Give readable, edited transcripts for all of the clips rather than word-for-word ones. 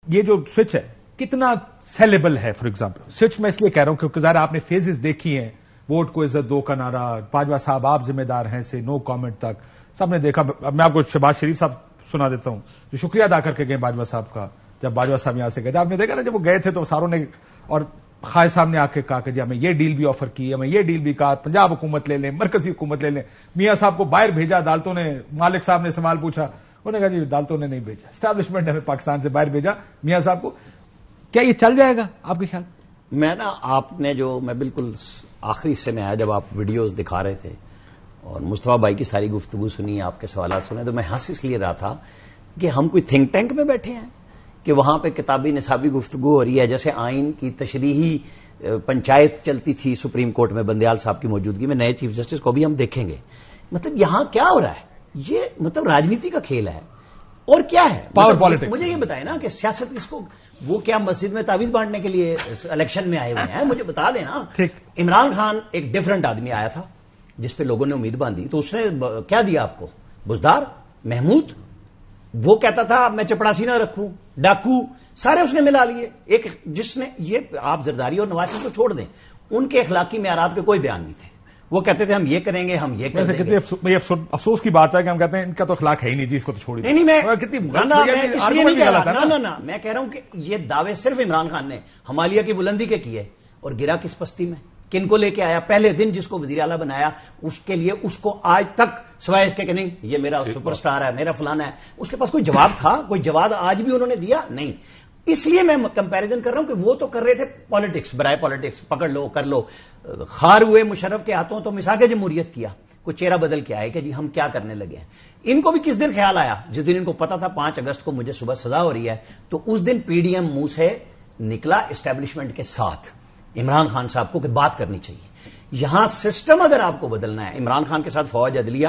یہ جو سوئچ ہے کتنا سیلیبل ہے؟ فار ایگزامپل سوئچ میں اس لیے کہہ رہا ہوں کیونکہ ظاہر آپ نے فیزز دیکھی ہیں، ووٹ کو عزت دو کا نعرہ، باجوہ صاحب آپ ذمہ دار ہیں سے نو کامنٹ تک سب نے دیکھا. اب میں آپ کو شہباز شریف صاحب سنا دیتا ہوں جو شکریہ ادا کر کے گئے باجوہ صاحب کا. جب باجوہ صاحب یہاں سے گئے تھے آپ نے دیکھا نا، جب وہ گئے تھے تو ساروں نے اور خواجہ صاحب نے آ کے کہا کہ جی ہمیں یہ ڈیل بھی آفر کی، ہمیں یہ ڈیل بھی کہا، پنجاب حکومت لے لیں، مرکزی حکومت لے لیں. میاں صاحب کو باہر بھیجا عدالتوں نے، مالک صاحب نے سوال پوچھا، انہوں نے کہا جی عدالتوں نے نہیں بھیجا، اسٹیبلشمنٹ نے ہمیں پاکستان سے باہر بھیجا میاں صاحب کو. کیا یہ چل جائے گا آپ کے خیال؟ میں نا آپ نے جو میں بالکل آخری حصے میں آیا جب آپ ویڈیوز دکھا رہے تھے اور مصطفیٰ بھائی کی ساری گفتگو سنی، آپ کے سوالات سنے، تو میں ہنس اس لیے رہا تھا کہ ہم کوئی تھنک ٹینک میں بیٹھے ہیں کہ وہاں پہ کتابی نصابی گفتگو ہو رہی ہے، جیسے آئین کی تشریحی پنچایت چلتی تھی سپریم کورٹ میں بندیال صاحب کی موجودگی میں. نئے چیف جسٹس کو بھی ہم دیکھیں گے. مطلب یہاں کیا ہو رہا ہے؟ یہ مطلب راجنیتی کا کھیل ہے اور کیا ہے پاور پالیٹکس. مجھے یہ بتائیں نا کہ سیاست کس کو، وہ کیا مسجد میں تعویذ بانٹنے کے لیے الیکشن میں آئے ہوئے ہیں؟ مجھے بتا دیں نا. عمران خان ایک ڈفرنٹ آدمی آیا تھا جس پہ لوگوں نے امید باندھی، تو اس نے کیا دیا آپ کو؟ بزدار، محمود، وہ کہتا تھا میں چپڑاسی نہ رکھوں، ڈاکو، سارے اس نے ملا لیے. ایک جس نے یہ آپ زرداری اور نواز شریف کو چھوڑ دیں، ان کے اخلاقی معیارات کے کوئی بیان نہیں تھے. وہ کہتے تھے ہم یہ کریں گے، ہم یہ کریں گے. کتنی افسوس کی بات ہے کہ ہم کہتے ہیں ان کا تو اخلاق ہے ہی نہیں جی، اس کو تو چھوڑ نہیں میں میں کہہ رہا ہوں کہ یہ دعوے صرف عمران خان نے ہمالیہ کی بلندی کے کیے اور گرا کس پستی میں؟ کن کو لے کے آیا؟ پہلے دن جس کو وزیر اعلیٰ بنایا اس کے لیے اس کو آج تک سوائے اس کے کہ نہیں یہ میرا سپر سٹار ہے، میرا فلانا ہے، اس کے پاس کوئی جواب تھا؟ کوئی جواب آج بھی انہوں نے دیا نہیں. اس لیے میں کمپیریزن کر رہا ہوں کہ وہ تو کر رہے تھے پالیٹکس، برائے پالیٹکس، پکڑ لو کر لو. خار ہوئے مشرف کے ہاتھوں تو مساق جمہوریت کیا، کوئی چہرہ بدل کے آئے کہ جی ہم کیا کرنے لگے ہیں. ان کو بھی کس دن خیال آیا؟ جس دن ان کو پتا تھا 5 اگست کو مجھے صبح سزا ہو رہی ہے، تو اس دن پی ڈی ایم منہ سے نکلا اسٹیبلشمنٹ کے ساتھ عمران خان صاحب کو کہ بات کرنی چاہیے. یہاں سسٹم اگر آپ کو بدلنا ہے، عمران خان کے ساتھ فوج عدلیہ،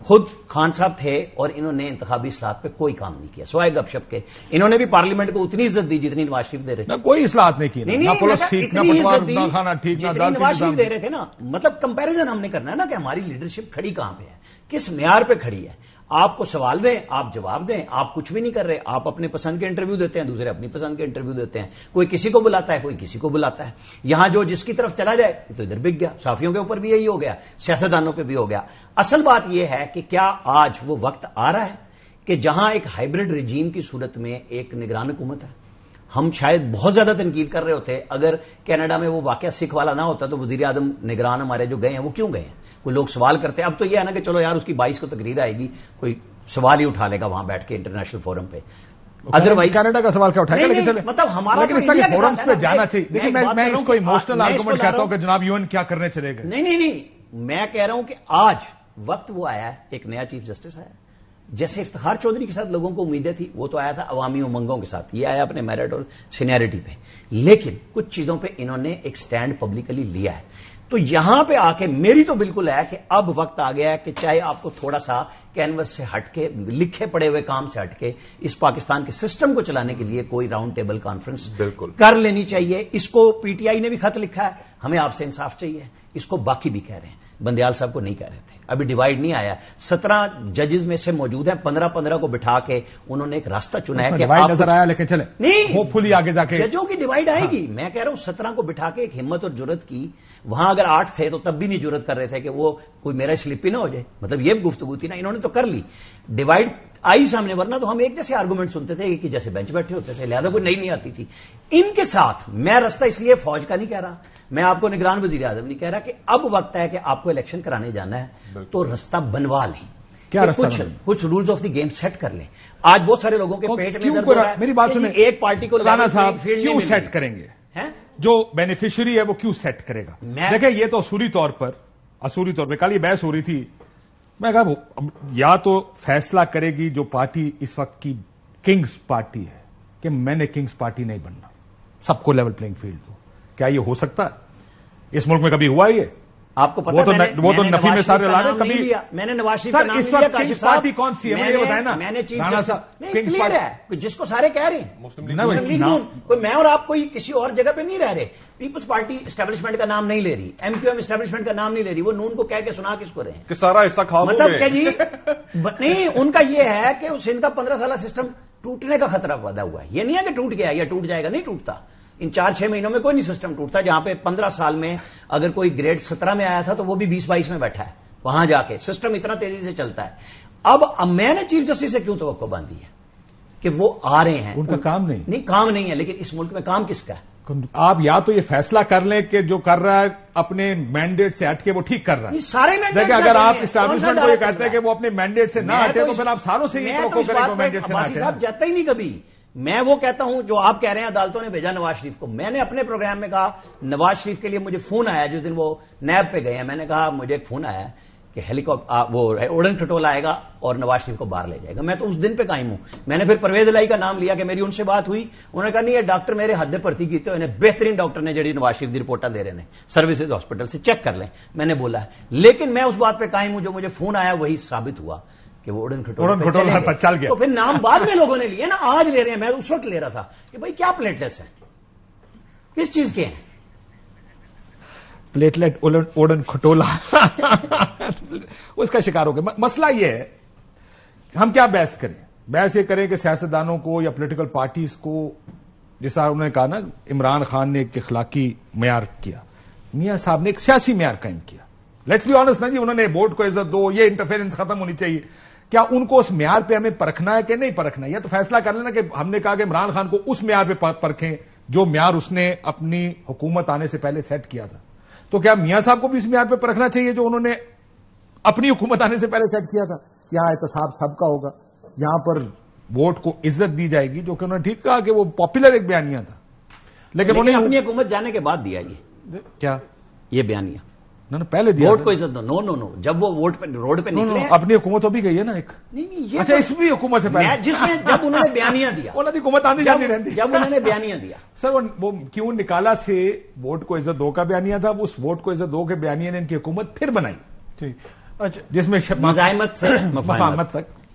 خود خان صاحب تھے اور انہوں نے انتخابی اصلاحات پہ کوئی کام نہیں کیا سوائے گپ شپ کے. انہوں نے بھی پارلیمنٹ کو اتنی عزت دی جتنی نواز شریف دے رہے تھے. کوئی اصلاحات نہیں کی، نہ پولیس ٹھیک، نہ پٹوار، نہ کھانا ٹھیک، نہ عدالت نواز شریف دے رہے تھے نا. مطلب کمپیریزن ہم نے کرنا ہے نا کہ ہماری لیڈرشپ کھڑی کہاں پہ ہے، کس معیار پہ کھڑی ہے. آپ کو سوال دیں، آپ جواب دیں. آپ کچھ بھی نہیں کر رہے، آپ اپنے پسند کے انٹرویو دیتے ہیں، دوسرے اپنی پسند کے انٹرویو دیتے ہیں. کوئی کسی کو بلاتا ہے، کوئی کسی کو بلاتا ہے. یہاں جو جس کی طرف چلا جائے تو ادھر بک گیا. صحافیوں کے اوپر بھی یہی ہو گیا، سیاستدانوں پہ بھی ہو گیا. اصل بات یہ ہے کہ کیا آج وہ وقت آ رہا ہے کہ جہاں ایک ہائبرڈ رجیم کی صورت میں ایک نگران حکومت ہے. ہم شاید بہت زیادہ تنقید کر رہے ہوتے، اگر کینیڈا میں وہ واقعہ سکھ والا نہ ہوتا تو وزیر اعظم نگران ہمارے جو گئے ہیں وہ کیوں گئے ہیں؟ کوئی لوگ سوال کرتے ہیں. اب تو یہ ہے نا کہ چلو یار اس کی 22 کو تقریر آئے گی، کوئی سوال ہی اٹھا لے گا وہاں بیٹھ کے انٹرنیشنل فورم پہ. ادروائز کینیڈا کا سوال کیا اٹھائے گا؟ مطلب ہمارا فورمز پہ جانا چاہیے. دیکھیں میں اس کو ایموشنل آرگومنٹ کہتا ہوں کہ جناب یو این کیا کرنے چلے گئے. نہیں میں کہہ رہا ہوں کہ آج وقت وہ آیا ہے، ایک نیا چیف جسٹس آیا. جیسے افتخار چودھری کے ساتھ لوگوں کو امیدیں تھی، وہ تو آیا تھا عوامی امنگوں کے ساتھ، یہ آیا اپنے میرٹ اور سینیئرٹی پہ. لیکن کچھ چیزوں پہ انہوں نے ایک سٹینڈ پبلکلی لیا ہے. تو یہاں پہ آ کے میری تو بالکل ہے کہ اب وقت آ گیا ہے کہ چاہے آپ کو تھوڑا سا کینوس سے ہٹ کے، لکھے پڑے ہوئے کام سے ہٹ کے اس پاکستان کے سسٹم کو چلانے کے لیے کوئی راؤنڈ ٹیبل کانفرنس کر لینی چاہیے. اس کو پی ٹی آئی نے بھی خط لکھا ہے، ہمیں آپ سے انصاف چاہیے. اس کو باقی بھی کہہ رہے ہیں، بندیال صاحپ کو نہیں کہہ رہے تھے. ابھی ڈیوائیڈ نہیں آیا. 17 ججز میں سے موجود ہیں، 15 کو بٹھا کے انہوں نے ایک راستہ چنا ہے کہ ڈیوائیڈ نظر آیا، لیکن چلے نہیں ہوپ فلی آگے جا کے ججوں کی ڈیوائیڈ آئے گی. میں کہہ رہا ہوں 17 کو بٹھا کے ایک ہمت اور جرت کی. وہاں اگر 8 تھے تو تب بھی نہیں جرت کر رہے تھے کہ وہ کوئی میرا سلپ ہی نہ ہو جائے. مطلب یہ گفتگو تھی نا، انہوں نے تو کر لی. ڈیوائیڈ آئی سامنے، ورنہ تو ہم ایک جیسے آرگومنٹ سنتے تھے کہ جیسے بینچ بیٹھے ہوتے تھے، لہذا کوئی نہیں آتی تھی. ان کے ساتھ میں راستہ اس لیے فوج کا نہیں کہہ رہا، میں آپ کو نگران وزیر اعظم نہیں کہہ رہا کہ اب وقت ہے کہ آپ کو الیکشن کرانے جانا ہے تو راستہ بنوا لیں. کیا کچھ rules of the game set کر لیں. آج بہت سارے لوگوں کے پیٹ میں درد ہو رہا ہے. میری بات سنیں، ایک پارٹی کو رانا صاحب کیوں سیٹ کریں گے؟ جو بینیفیشری ہے وہ کیوں سیٹ کرے گا؟ دیکھیں یہ تو اصولی طور پر کل یہ بحث ہو رہی تھی. میں کہا یا تو فیصلہ کرے گی جو پارٹی اس وقت کی کنگز پارٹی ہے کہ میں نے کنگز پارٹی نہیں بننا، سب کو لیول پلینگ فیلڈ دو. کیا یہ ہو سکتا ہے؟ اس ملک میں کبھی ہوا یہ؟ آپ کو پتا وہ تو نفی میں سارے لانے کبھی. میں نے نواز شریف کا نام اس وقت کنگز پارٹی کون سی ہے؟ یہ بتائیں نا. میں نے چیف جسٹس کلیئر ہے جس کو سارے کہہ رہے ہیں مسلم لیگ نون. کوئی میں اور آپ کوئی کسی اور جگہ پہ نہیں رہ رہے. پیپلز پارٹی اسٹیبلشمنٹ کا نام نہیں لے رہی، ایم کیو ایم اسٹیبلشمنٹ کا نام نہیں لے رہی. وہ نون کو کہہ کے سنا کس کو رہے ہیں کہ سارا حصہ کھا مطلب کہ جی نہیں. ان کا یہ ہے کہ سندھ کا 15 سالہ سسٹم ٹوٹنے کا خطرہ پیدا ہوا ہے. یہ نہیں ہے کہ ٹوٹ گیا یا ٹوٹ جائے گا, نہیں ٹوٹتا. ان 4-6 مہینوں میں کوئی نہیں سسٹم ٹوٹتا. جہاں پہ 15 سال میں اگر کوئی گریڈ 17 میں آیا تھا تو وہ بھی 20-22 میں بیٹھا ہے وہاں جا کے. سسٹم اتنا تیزی سے چلتا ہے. اب میں نے چیف جسٹس سے کیوں توقع باندھی ہے کہ وہ آ رہے ہیں. ان کا کام نہیں کام نہیں ہے, لیکن اس ملک میں کام کس کا ہے؟ آپ یا تو یہ فیصلہ کر لیں کہ جو کر رہا ہے اپنے مینڈیٹ سے ہٹ کے وہ ٹھیک کر رہا ہے. سارے دیکھیں اگر آپ اسٹیبلشمنٹ کو یہ کہتے ہیں کہ وہ اپنے مینڈیٹ سے نہ ہٹے تو پھر آپ سالوں سے یہ توقع کریں کہ وہ مینڈیٹ سے نہ ہٹے. صاحب جاتا ہی نہیں کبھی. میں وہ کہتا ہوں جو آپ کہہ رہے ہیں عدالتوں نے بھیجا نواز شریف کو. میں نے اپنے پروگرام میں کہا نواز شریف کے لیے مجھے فون آیا جس دن وہ نیب پہ گئے ہیں. میں نے کہا مجھے ایک فون آیا کہ ہیلی کاپٹر وہ اڑن کھٹول آئے گا اور نواز شریف کو باہر لے جائے گا. میں تو اس دن پہ قائم ہوں. میں نے پھر پرویز الہی کا نام لیا کہ میری ان سے بات ہوئی. انہوں نے کہا نہیں یہ ڈاکٹر میرے حد بھرتی کیتے ہوئے بہترین ڈاکٹر نے جڑی نواز شریف دی رپورٹاں دے رہے ہیں سروسز ہاسپٹل سے چیک کر لیں. میں نے بولا لیکن میں اس بات پہ قائم ہوں جو مجھے فون آیا وہی ثابت ہوا کہ وہ اڑن کھٹول چل گیا. تو پھر نام بعد میں لوگوں نے لیے نا, آج لے رہے ہیں. میں اس وقت لے رہا تھا کہ بھائی کیا پلیٹلیٹس ہیں, کس چیز کے ہیں پلیٹلیٹ اوڈن کھٹولا اس کا شکار ہو گیا. مسئلہ یہ ہے ہم کیا بحث کریں. بحث یہ کریں کہ سیاستدانوں کو یا پولیٹیکل پارٹیز کو, جیسا انہوں نے کہا نا عمران خان نے ایک اخلاقی معیار کیا, میاں صاحب نے ایک سیاسی معیار قائم کیا. لیٹس بی آنسٹ نا جی, انہوں نے ووٹ کو عزت دو, یہ انٹرفیئرنس ختم ہونی چاہیے. کیا ان کو اس معیار پہ ہمیں پرکھنا ہے کہ نہیں پرکھنا ہے؟ یا تو فیصلہ کر لینا کہ ہم نے کہا کہ عمران خان کو اس معیار پہ پرکھیں جو معیار اس نے اپنی حکومت آنے سے پہلے سیٹ کیا تھا. تو کیا میاں صاحب کو بھی اس معیار پہ پرکھنا چاہیے جو انہوں نے اپنی حکومت آنے سے پہلے سیٹ کیا تھا؟ یہاں احتساب سب کا ہوگا, یہاں پر ووٹ کو عزت دی جائے گی, جو کہ انہوں نے ٹھیک کہا کہ وہ پاپولر ایک بیانیہ تھا, لیکن انہوں نے اپنی حکومت جانے کے بعد دیا کیا یہ بیانیہ پہلے دیا ووٹ کو عزت دو. نو جب وہ ووٹ پہ روڈ پہ نکلے اپنی حکومت ہو بھی گئی ہے نا ایک. نہیں اچھا اس بھی حکومت سے پہلے جس میں جب انہوں نے بیانیہ دیا انہوں نے حکومت آندھی جاتی رہتی جب انہوں نے بیانیہ دیا سر وہ کیوں نکالا سے ووٹ کو عزت دو کا بیانیہ تھا. اس ووٹ کو عزت دو کے بیانیہ نے ان کی حکومت پھر بنائی ٹھیک جس میں مزاحمت سے مفاہمت تک